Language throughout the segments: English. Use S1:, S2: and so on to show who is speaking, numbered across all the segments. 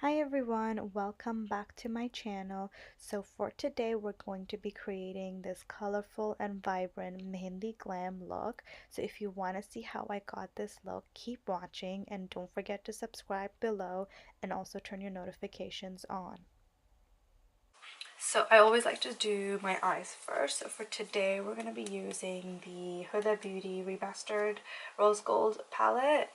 S1: Hi everyone, welcome back to my channel. So for today we're going to be creating this colorful and vibrant Mehndi glam look. So if you want to see how I got this look, keep watching and don't forget to subscribe below and also turn your notifications on. So I always like to do my eyes first. So for today we're going to be using the Huda Beauty Remastered Rose Gold palette.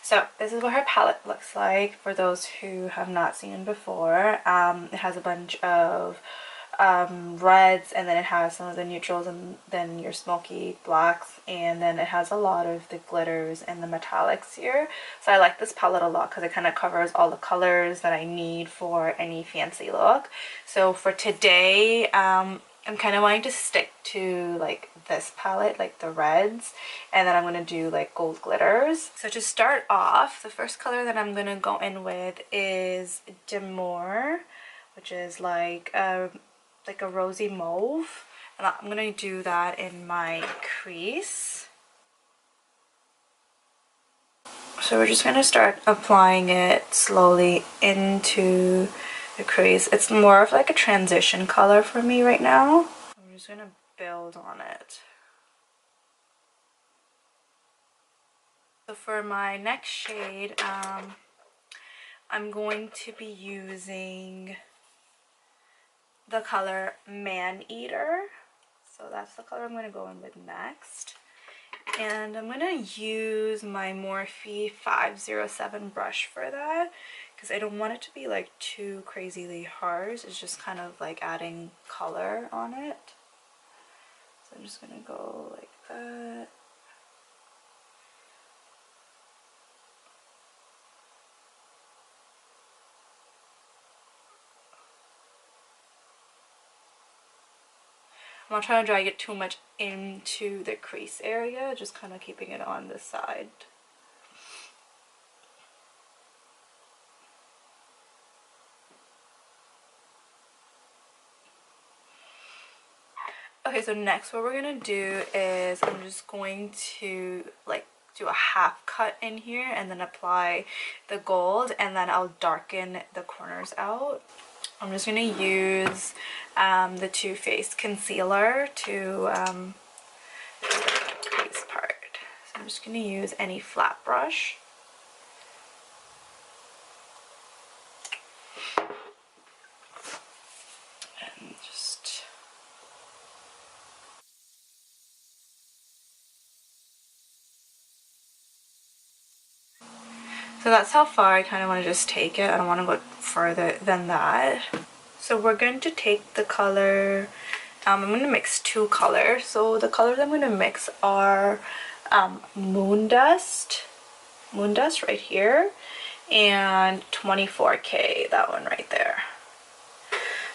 S1: So this is what her palette looks like for those who have not seen it before. It has a bunch of reds, and then it has some of the neutrals, and then your smoky blacks, and then it has a lot of the glitters and the metallics here. So I like this palette a lot because it kind of covers all the colors that I need for any fancy look. So for today, I'm kind of wanting to stick to like this palette, like the reds, and then I'm going to do like gold glitters. So to start off, the first color that I'm going to go in with is Demore, which is like a rosy mauve, and I'm going to do that in my crease. So we're just going to start applying it slowly into the crease. It's more of like a transition color for me right now. I'm just going to build on it. So for my next shade, I'm going to be using the color Man Eater. So that's the color I'm going to go in with next. And I'm going to use my Morphe 507 brush for that because I don't want it to be like too crazily harsh. It's just kind of like adding color on it. So I'm just going to go like that. I'm not trying to drag it too much into the crease area, just kind of keeping it on the side. Okay, so next what we're gonna do is I'm just going to like do a half cut in here and then apply the gold, and then I'll darken the corners out. I'm just gonna use the Too Faced concealer to this part. So I'm just gonna use any flat brush. And just so that's how far I kind of want to just take it. I don't want to go further than that. So we're going to take the color, I'm going to mix two colors. So the colors I'm going to mix are Moon Dust right here, and 24K, that one right there.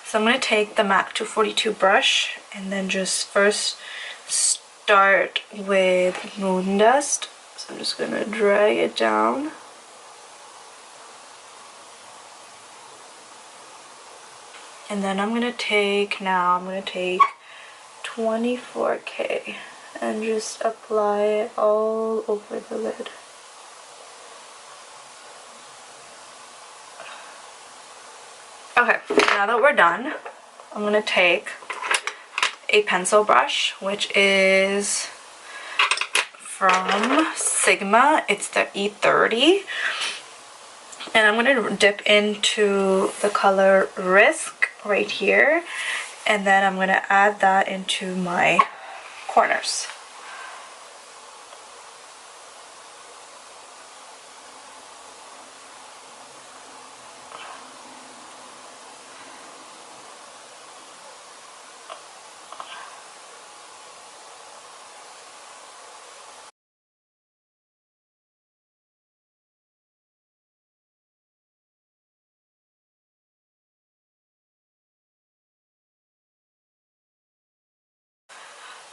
S1: So I'm going to take the MAC 242 brush and then just first start with Moon Dust. So I'm just going to drag it down. And then I'm going to take 24K and just apply it all over the lid. Okay, now that we're done, I'm going to take a pencil brush, which is from Sigma. It's the E30. And I'm going to dip into the color Risk right here, and then I'm going to add that into my corners.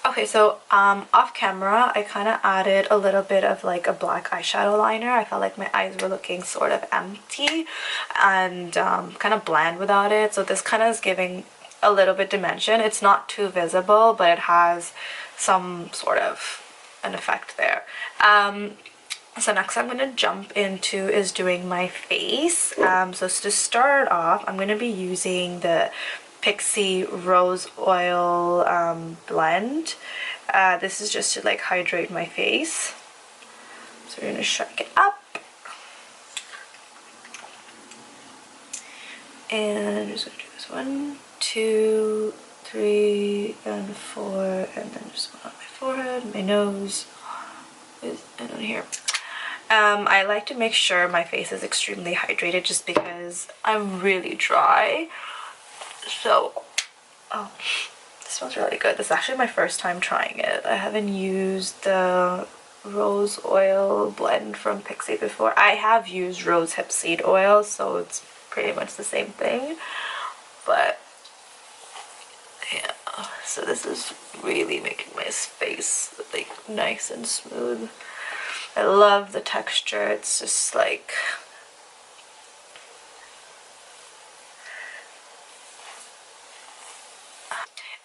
S1: Okay, so off camera, I kind of added a little bit of like a black eyeshadow liner. I felt like my eyes were looking sort of empty and kind of bland without it. So this kind of is giving a little bit dimension. It's not too visible, but it has some sort of an effect there. So next I'm going to jump into is doing my face. So to start off, I'm going to be using the Pixie Rose Oil blend. This is just to like hydrate my face. So we're going to shake it up. And I'm just going to do this 1, 2, 3, and 4, and then just one on my forehead, my nose, and on here. I like to make sure my face is extremely hydrated just because I'm really dry. So, oh, this smells really good. This is actually my first time trying it. I haven't used the rose oil blend from Pixie before. I have used rose hip seed oil, so it's pretty much the same thing. But yeah, so this is really making my face like nice and smooth. I love the texture. It's just like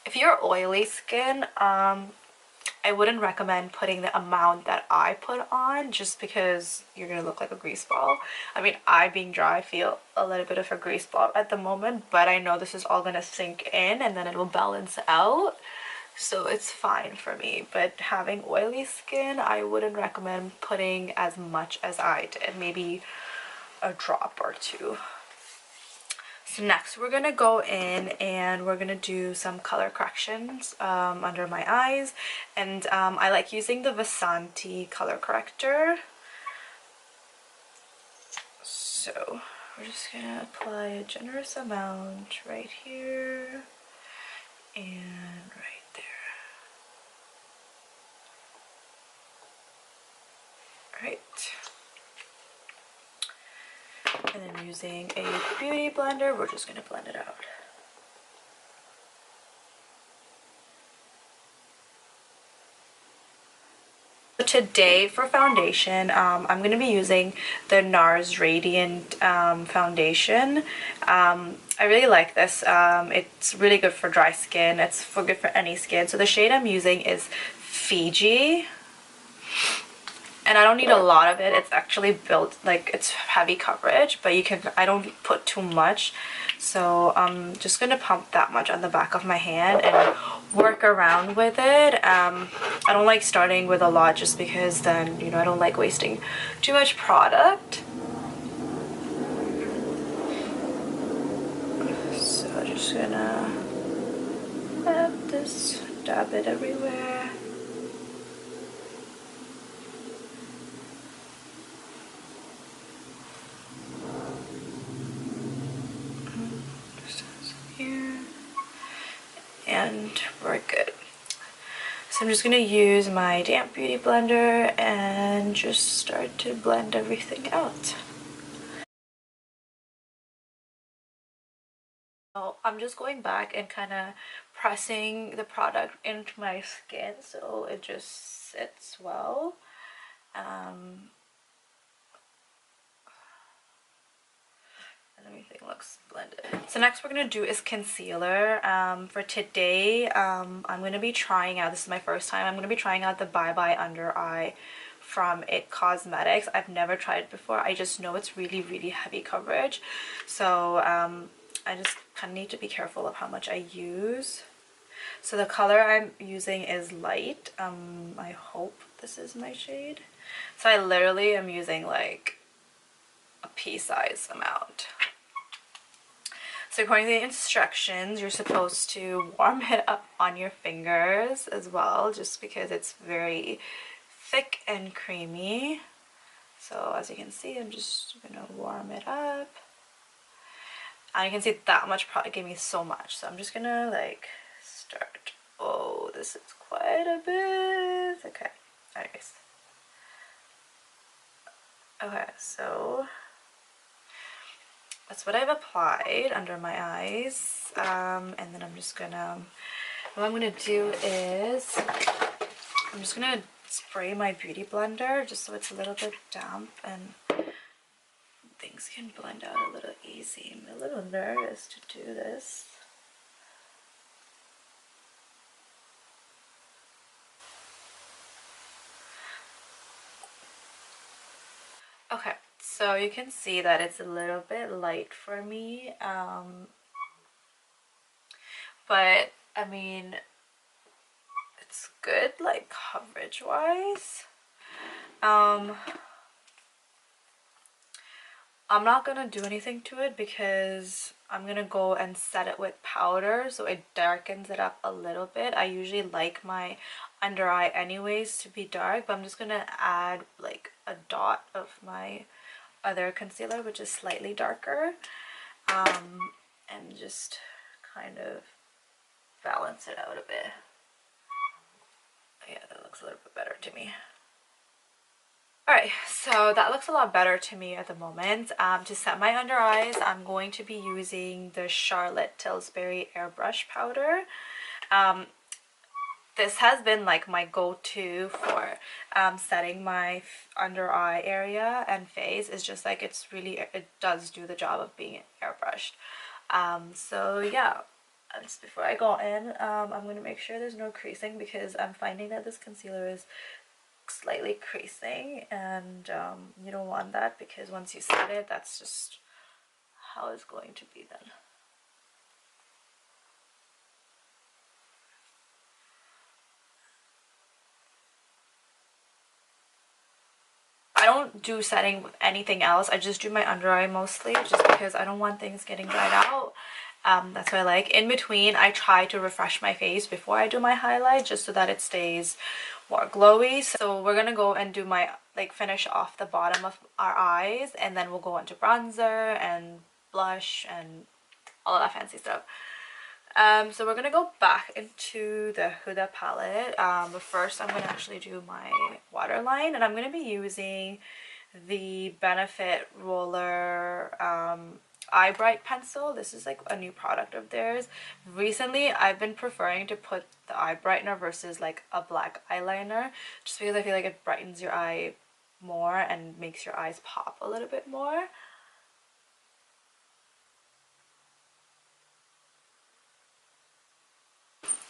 S1: if you're oily skin, I wouldn't recommend putting the amount that I put on just because you're gonna look like a grease ball. I mean, I being dry feel a little bit of a grease ball at the moment, but I know this is all gonna sink in and then it will balance out. So it's fine for me. But having oily skin, I wouldn't recommend putting as much as I did. Maybe a drop or two. So next we're gonna go in and we're gonna do some color corrections under my eyes, and I like using the Vasanti color corrector. So we're just gonna apply a generous amount right here and right there. Right. And then using a beauty blender, we're just gonna blend it out. Today for foundation, I'm going to be using the NARS Radiant foundation. I really like this. It's really good for dry skin. It's good for any skin. So the shade I'm using is Fiji. And I don't need a lot of it. It's actually built, like, it's heavy coverage, but I don't put too much. So I'm just going to pump that much on the back of my hand and work around with it. I don't like starting with a lot just because then, I don't like wasting too much product. So I'm just gonna dab it everywhere. Here. And we're good. So I'm just going to use my damp beauty blender and just start to blend everything out. So I'm just going back and kind of pressing the product into my skin so it just sits well. And everything looks blended. So next we're going to do is concealer. For today, I'm going to be trying out, this is my first time, I'm going to be trying out the Bye Bye Under Eye from It Cosmetics. I've never tried it before. I just know it's really, really heavy coverage. So I just kind of need to be careful of how much I use. So the color I'm using is light. I hope this is my shade. So I literally am using like a pea-size amount. So according to the instructions, you're supposed to warm it up on your fingers as well, just because it's very thick and creamy. So as you can see, I'm just gonna warm it up. And you can see that much product gave me so much. So I'm just gonna like start. Oh, this is quite a bit. Okay, anyways. Okay, so that's what I've applied under my eyes, and then I'm just gonna, what I'm gonna do is, I'm just gonna spray my beauty blender just so it's a little bit damp and things can blend out a little easy. I'm a little nervous to do this. Okay, so you can see that it's a little bit light for me, but I mean, it's good like coverage wise. Um, I'm not gonna do anything to it because I'm gonna go and set it with powder so it darkens it up a little bit. I usually like my under eye anyways to be dark, but I'm just gonna add like a dot of my other concealer, which is slightly darker, and just kind of balance it out a bit. Yeah, that looks a little bit better to me. Alright, so that looks a lot better to me at the moment. To set my under eyes, I'm going to be using the Charlotte Tilbury Airbrush Powder. This has been like my go-to for setting my under eye area and face. It's just like it does do the job of being airbrushed. So yeah, just before I go in, I'm going to make sure there's no creasing because I'm finding that this concealer is slightly creasing, and you don't want that because once you set it, that's just how it's going to be then. I don't do setting with anything else. I just do my under eye mostly just because I don't want things getting dried out. That's what I like. In between, I try to refresh my face before I do my highlight just so that it stays more glowy. So we're gonna go and do my, like, finish off the bottom of our eyes, and then we'll go into bronzer and blush and all of that fancy stuff. So we're gonna go back into the Huda palette, but first I'm gonna actually do my waterline, and I'm gonna be using the Benefit Roller Eye Bright pencil. This is like a new product of theirs. Recently I've been preferring to put the eye brightener versus like a black eyeliner, just because I feel like it brightens your eye more and makes your eyes pop a little bit more.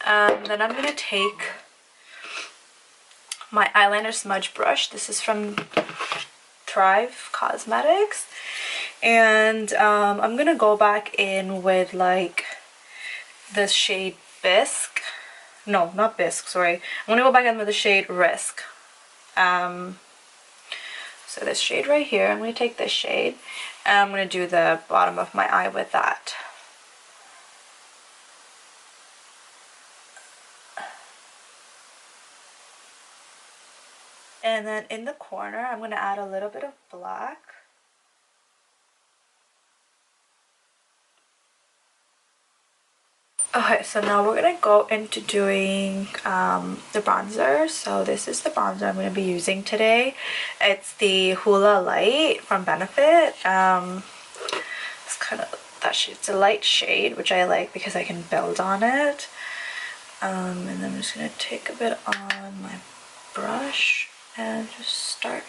S1: Then I'm gonna take my eyeliner smudge brush. This is from Thrive Cosmetics, and I'm gonna go back in with like this shade Bisque. No, not Bisque, sorry. I'm gonna go back in with the shade Risk. So this shade right here, I'm gonna take this shade and I'm gonna do the bottom of my eye with that. And then in the corner, I'm gonna add a little bit of black. Okay, so now we're gonna go into doing the bronzer. So this is the bronzer I'm gonna be using today. It's the Hula Light from Benefit. It's kind of that shade. It's a light shade, which I like because I can build on it. And then I'm just gonna take a bit on my brush and just start.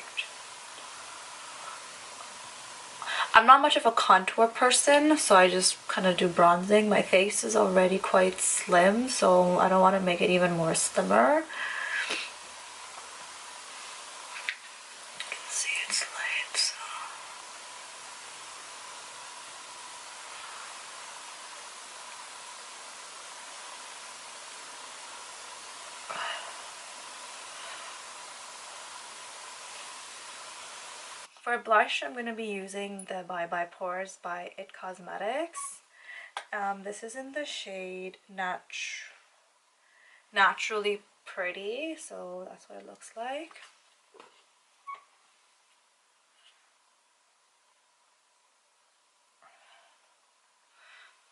S1: I'm not much of a contour person, so I just kind of do bronzing. My face is already quite slim, so I don't want to make it even more slimmer. You can see it's light, so. For blush, I'm going to be using the Bye Bye Pores by It Cosmetics. This is in the shade Naturally Pretty, so that's what it looks like.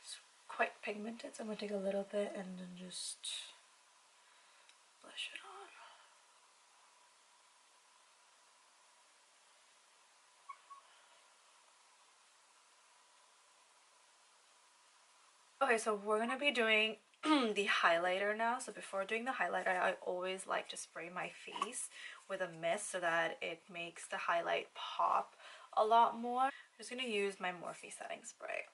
S1: It's quite pigmented, so I'm going to take a little bit and then just blush it on. Okay, so we're gonna be doing the highlighter now. So before doing the highlighter, I always like to spray my face with a mist so that it makes the highlight pop a lot more. I'm just gonna use my Morphe setting spray.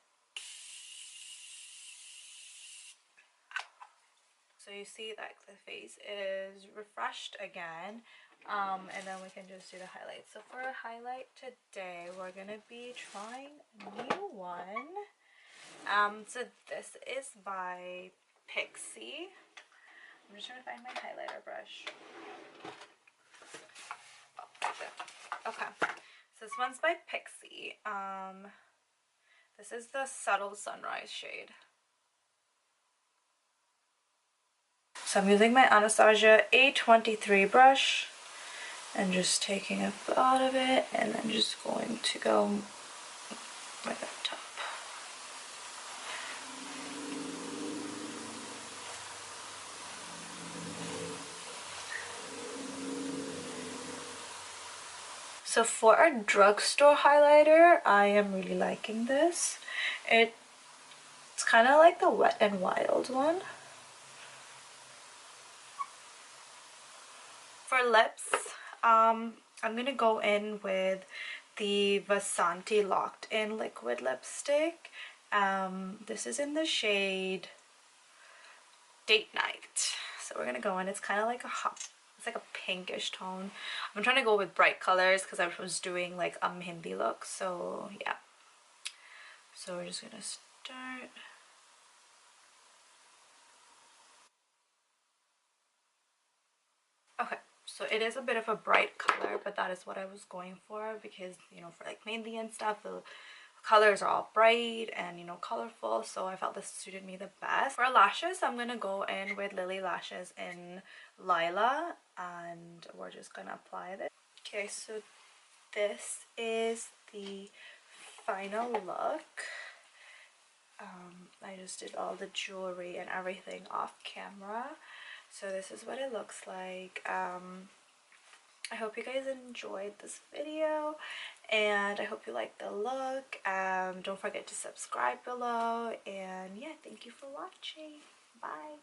S1: So you see that the face is refreshed again. And then we can just do the highlights. So for a highlight today, we're gonna be trying a new one. So this is by Pixie. I'm just trying to find my highlighter brush. Oh, right there. Okay, so this one's by Pixie. This is the Subtle Sunrise shade. So I'm using my Anastasia A23 brush and just taking a bit out of it, and then just going to go right up top. So for a drugstore highlighter, I am really liking this. It's kind of like the Wet n Wild one. For lips, I'm gonna go in with the Vasanti Locked In Liquid Lipstick. This is in the shade Date Night. So we're gonna go in. It's kind of like it's like a pinkish tone. I'm trying to go with bright colors because I was doing like a Mehndi look. So yeah. So we're just gonna start. Okay, so it is a bit of a bright color, but that is what I was going for because, you know, for like Mehndi and stuff, the colors are all bright and, you know, colorful, so I felt this suited me the best. For lashes, I'm gonna go in with Lily Lashes in Lila, and we're just gonna apply this. Okay, so this is the final look. I just did all the jewelry and everything off camera, so this is what it looks like. I hope you guys enjoyed this video, and I hope you like the look. Don't forget to subscribe below, and yeah, thank you for watching. Bye.